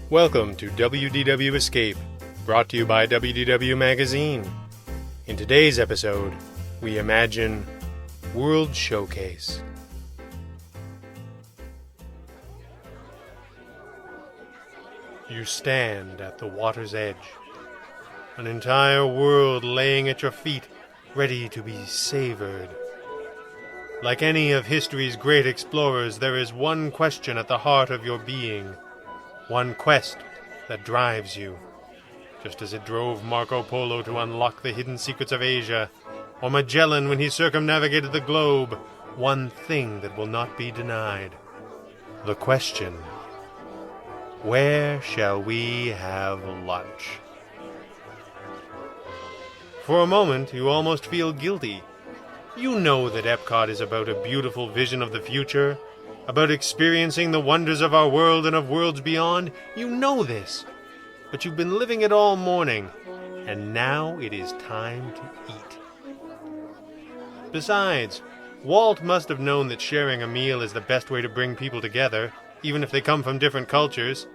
Welcome to WDW Escape, brought to you by WDW Magazine. In today's episode, we imagine World Showcase. You stand at the water's edge, an entire world laying at your feet, ready to be savored. Like any of history's great explorers, there is one question at the heart of your being. One quest that drives you, just as it drove Marco Polo to unlock the hidden secrets of Asia, or Magellan when he circumnavigated the globe. One thing that will not be denied. The question: where shall we have lunch? For a moment, you almost feel guilty. You know that EPCOT is about a beautiful vision of the future, about experiencing the wonders of our world and of worlds beyond. You know this, but you've been living it all morning, and now it is time to eat. Besides, Walt must have known that sharing a meal is the best way to bring people together, even if they come from different cultures.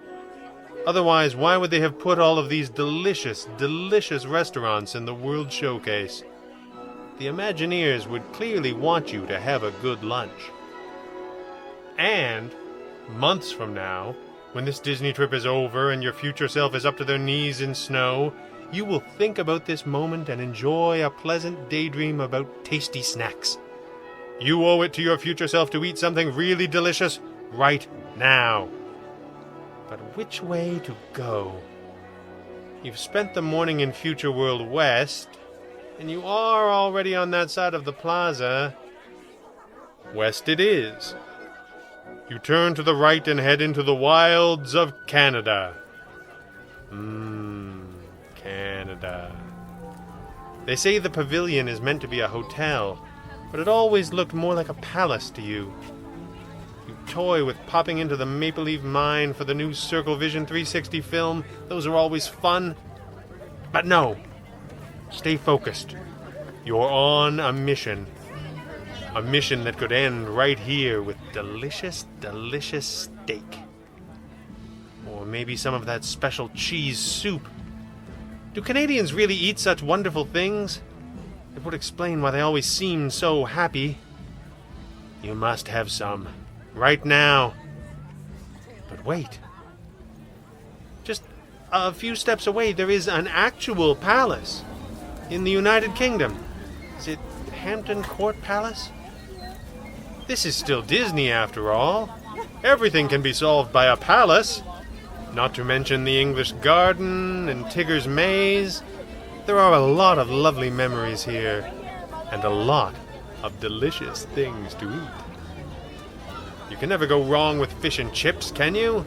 Otherwise, why would they have put all of these delicious, delicious restaurants in the World Showcase? The Imagineers would clearly want you to have a good lunch. And months from now, when this Disney trip is over and your future self is up to their knees in snow, you will think about this moment and enjoy a pleasant daydream about tasty snacks. You owe it to your future self to eat something really delicious right now. But which way to go? You've spent the morning in Future World West, and you are already on that side of the plaza. West it is. You turn to the right and head into the wilds of Canada. Canada. They say the pavilion is meant to be a hotel, but it always looked more like a palace to you. You toy with popping into the Maple Leaf Mine for the new Circle Vision 360 film. Those are always fun. But no. Stay focused. You're on a mission. A mission that could end right here with delicious, delicious steak. Or maybe some of that special cheese soup. Do Canadians really eat such wonderful things? It would explain why they always seem so happy. You must have some. Right now. But wait. Just a few steps away, there is an actual palace. In the United Kingdom. Is it Hampton Court Palace? This is still Disney, after all. Everything can be solved by a palace. Not to mention the English Garden and Tigger's Maze. There are a lot of lovely memories here, and a lot of delicious things to eat. You can never go wrong with fish and chips, can you?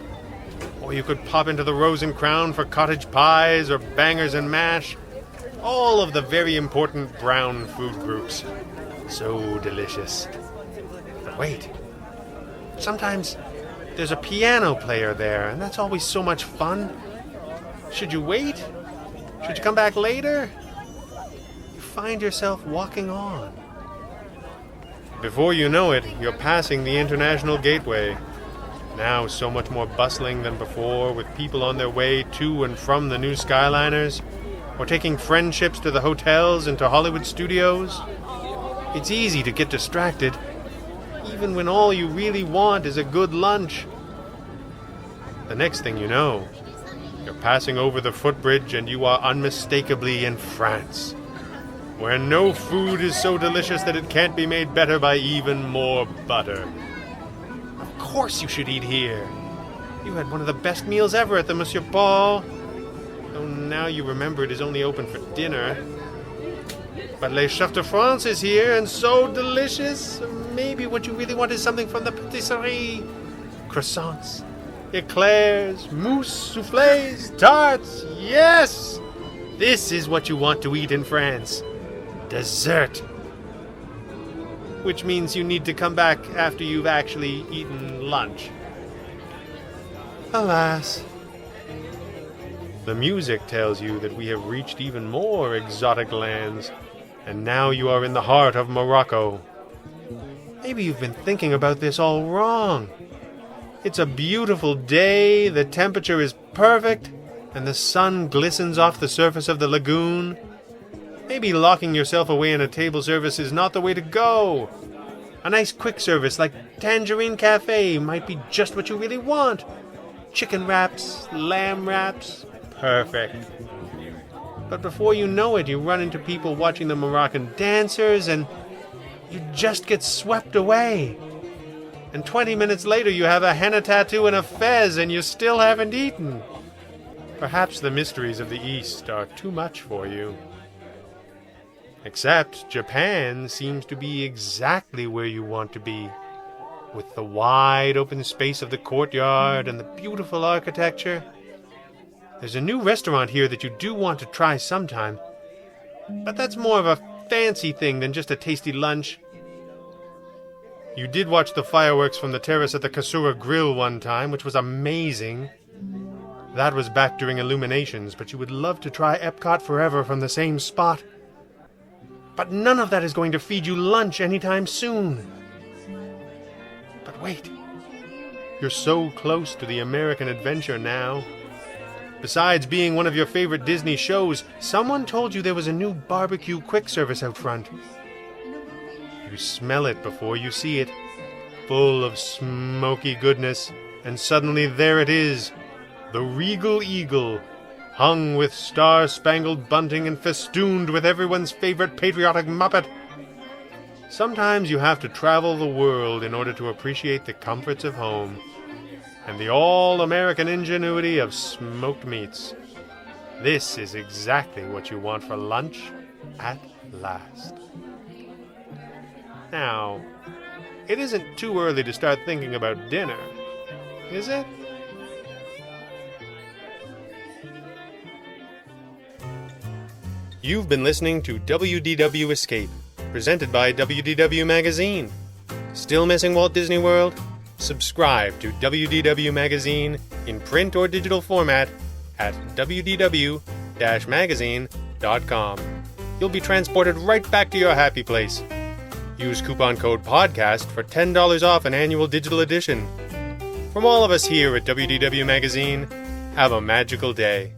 Or you could pop into the Rose and Crown for cottage pies or bangers and mash. All of the very important brown food groups. So delicious. But wait. Sometimes there's a piano player there, and that's always so much fun. Should you wait? Should you come back later? You find yourself walking on. Before you know it, you're passing the International Gateway. Now so much more bustling than before, with people on their way to and from the new Skyliners, or taking friendships to the hotels and to Hollywood studios. It's easy to get distracted, even when all you really want is a good lunch. The next thing you know, you're passing over the footbridge and you are unmistakably in France, where no food is so delicious that it can't be made better by even more butter. Of course you should eat here. You had one of the best meals ever at the Monsieur Paul. Though now you remember it is only open for dinner. But Le Chef de France is here, and so delicious. Maybe what you really want is something from the patisserie. Croissants, eclairs, mousse, soufflés, tarts. Yes! This is what you want to eat in France. Dessert. Which means you need to come back after you've actually eaten lunch. Alas. The music tells you that we have reached even more exotic lands, and now you are in the heart of Morocco. Maybe you've been thinking about this all wrong. It's a beautiful day, the temperature is perfect, and the sun glistens off the surface of the lagoon. Maybe locking yourself away in a table service is not the way to go. A nice quick service like Tangerine Cafe might be just what you really want. Chicken wraps, lamb wraps, perfect. But before you know it, you run into people watching the Moroccan dancers and you just get swept away. And 20 minutes later you have a henna tattoo and a fez and you still haven't eaten. Perhaps the mysteries of the East are too much for you. Except Japan seems to be exactly where you want to be. With the wide open space of the courtyard and the beautiful architecture. There's a new restaurant here that you do want to try sometime. But that's more of a fancy thing than just a tasty lunch. You did watch the fireworks from the terrace at the Kasura Grill one time, which was amazing. That was back during Illuminations, but you would love to try EPCOT Forever from the same spot. But none of that is going to feed you lunch anytime soon. But wait. You're so close to the American adventure now. Besides being one of your favorite Disney shows, someone told you there was a new barbecue quick service out front. You smell it before you see it, full of smoky goodness, and suddenly there it is, the Regal Eagle, hung with star-spangled bunting and festooned with everyone's favorite patriotic Muppet. Sometimes you have to travel the world in order to appreciate the comforts of home, and the all-American ingenuity of smoked meats. This is exactly what you want for lunch at last. Now, it isn't too early to start thinking about dinner, is it? You've been listening to WDW Escape, presented by WDW Magazine. Still missing Walt Disney World? Subscribe to WDW Magazine in print or digital format at wdw-magazine.com. You'll be transported right back to your happy place. Use coupon code PODCAST for $10 off an annual digital edition. From all of us here at WDW Magazine, have a magical day.